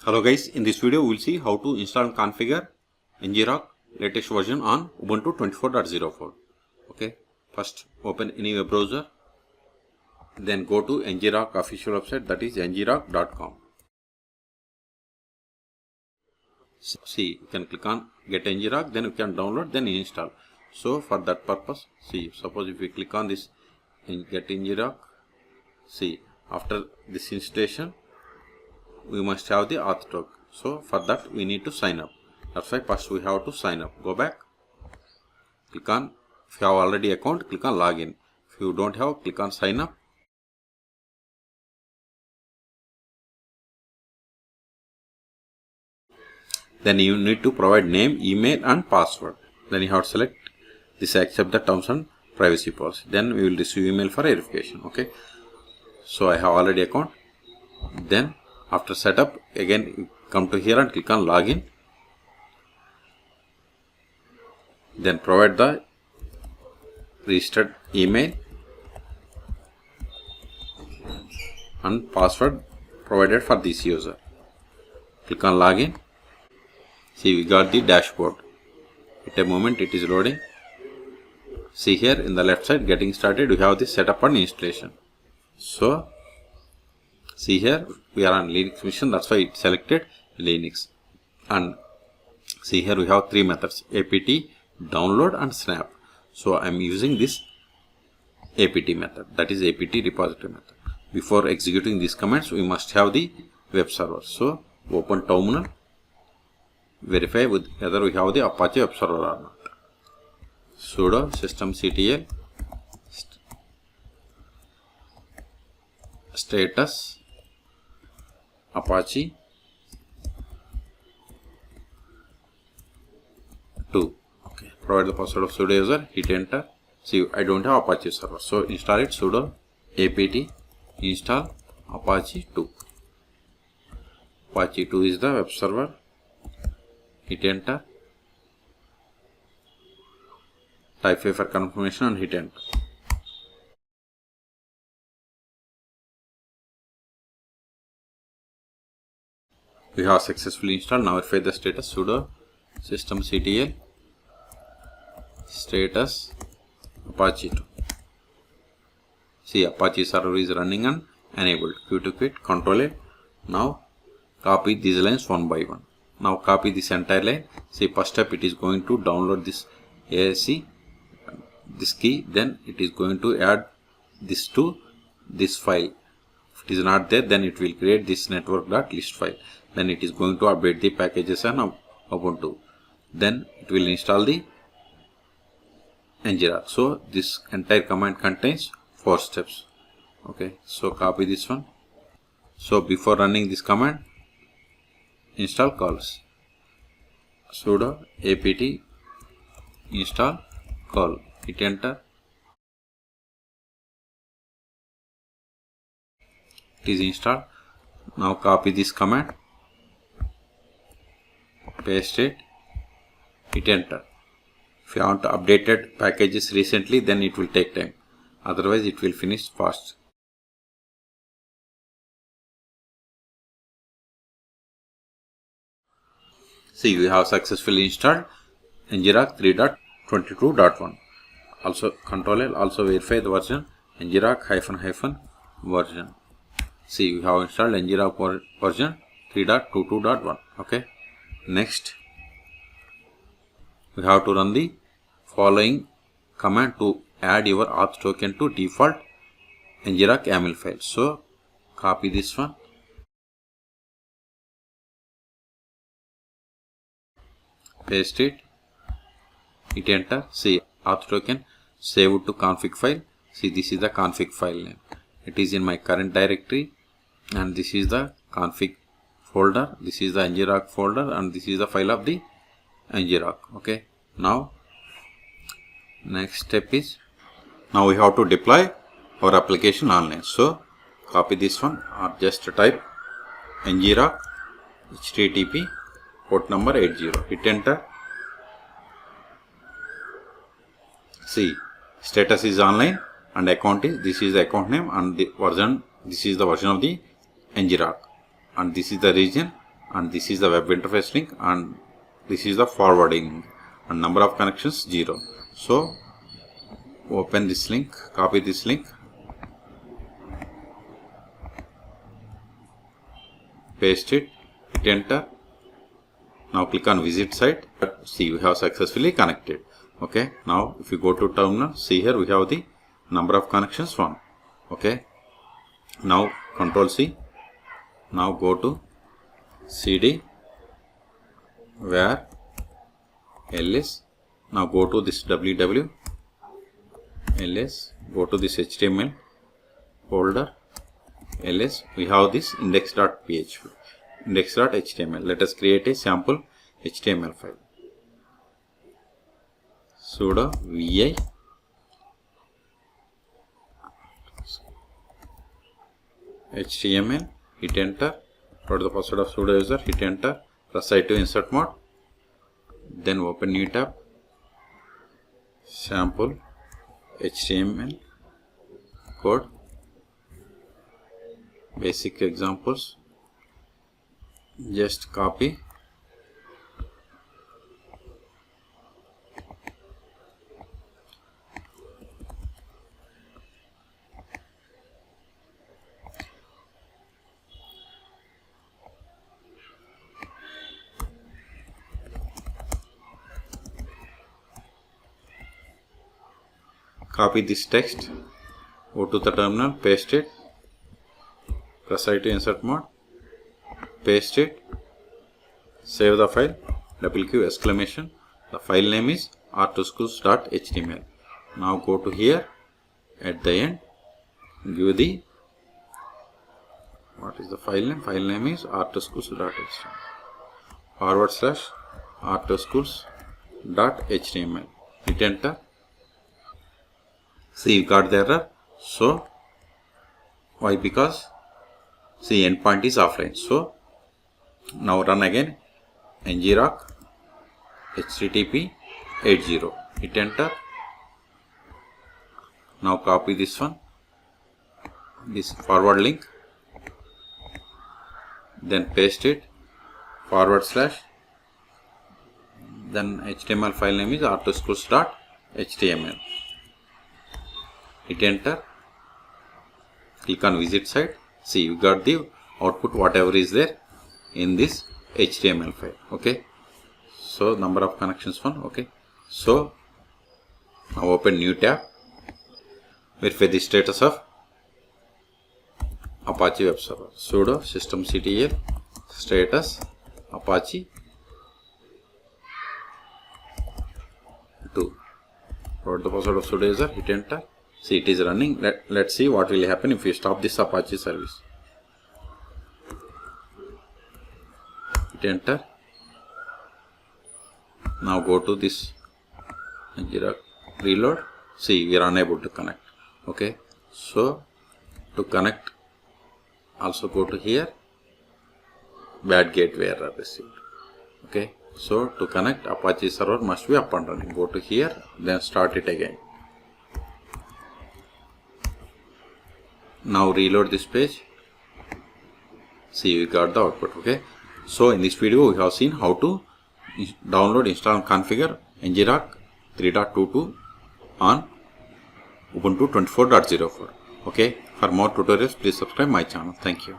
Hello guys, in this video we will see how to install and configure Ngrok latest version on Ubuntu 24.04. Okay, first open any web browser, then go to Ngrok official website, that is ngrok.com. See, you can click on get Ngrok, then you can download, then install. So for that purpose, see, suppose if we click on this get Ngrok, see, after this installation we must have the auth token. So for that we need to sign up. That's why first we have to sign up. Go back, click on, if you have already account, click on login. If you don't have, click on sign up. Then you need to provide name, email and password. Then you have to select this accept the terms and privacy policy. Then we will receive email for verification. Okay, so I have already account. Then after setup, again you come to here and click on login. Then provide the registered email and password provided for this user. Click on login. See, we got the dashboard. At a moment it is loading. See here in the left side, getting started, we have the setup and installation. So see here we are on Linux mission, that's why it selected Linux. And see here we have three methods: apt, download and snap. So I am using this apt method, that is apt repository method. Before executing these commands we must have the web server. So open terminal, verify with whether we have the Apache web server or not. Sudo systemctl status Apache 2. Okay, provide the password of sudo user, hit enter. See, I don't have Apache server, so install it. Sudo apt install Apache 2. Apache 2 is the web server. Hit enter. Type A for confirmation and hit enter. We have successfully installed. Now verify the status. Sudo systemctl status Apache 2. See, Apache server is running and enabled. Q to quit, Ctrl A. Now copy these lines one by one. Now copy this entire line. See, first step it is going to download this ASC, this key, then it is going to add this to this file. If it is not there, then it will create this network.list file. Then it is going to update the packages on Ubuntu. Then it will install the Ngrok. So this entire command contains 4 steps. Okay, so copy this one. So before running this command, install calls. Sudo apt install call. Hit enter. It is installed. Now copy this command, paste it, hit enter. If you want updated packages recently, then it will take time. Otherwise it will finish fast. See, we have successfully installed Ngrok 3.22.1. Also Ctrl L, also verify the version Ngrok -- version. See, we have installed Ngrok version 3.22.1. Okay. Next, we have to run the following command to add your auth token to default Ngrok YAML file. So copy this one, paste it, hit enter. See, auth token saved to config file. See, this is the config file name. It is in my current directory, and this is the config folder, this is the Ngrok folder, and this is the file of the Ngrok. Okay, now next step is, now we have to deploy our application online. So copy this one, or just type Ngrok http port number 80, hit enter. See, status is online and account is, this is the account name, and the version, this is the version of the Ngrok, and this is the region and this is the web interface link, and this is the forwarding, and number of connections 0. So open this link, copy this link, paste it, hit enter. Now click on visit site. See, we have successfully connected. Okay, now if you go to terminal, see here we have the number of connections 1. Okay, now Control C. Now go to cd where ls. Now go to this www ls, go to this HTML folder ls. We have this index.php, index.html. Let us create a sample HTML file. Sudo vi HTML, hit enter, put the password of sudo user, hit enter, press I to insert mode, then open new tab, sample HTML code, basic examples, just copy, copy this text, go to the terminal, paste it, press I to insert mode, paste it, save the file, double Q exclamation, the file name is authtoschools.html. Now go to here, at the end, give the, what is the file name? File name is authtoschools.html, / authtoschools.html, hit enter. See, you got the error. So why? Because see, endpoint is offline. So now run again, ngrok http 80, hit enter. Now copy this one, this forward link, then paste it, /, then HTML file name is authtoschools.html. Hit enter, click on visit site. See, you got the output whatever is there in this HTML file. Okay, so number of connections 1. Okay, so now open new tab, verify the status of Apache web server. Sudo systemctl status Apache 2. Wrote the password of sudo user, hit enter. See, it is running. Let's see what will happen if we stop this Apache service. Hit enter. Now go to this Ngrok reload. See, we are unable to connect. Okay, so to connect, also go to here, bad gateway error received. Okay, so to connect, Apache server must be up and running. Go to here, then start it again. Now reload this page. See, we got the output. Okay, so in this video we have seen how to download, install and configure Ngrok 3.22 on Ubuntu 24.04. Okay, for more tutorials please subscribe my channel. Thank you.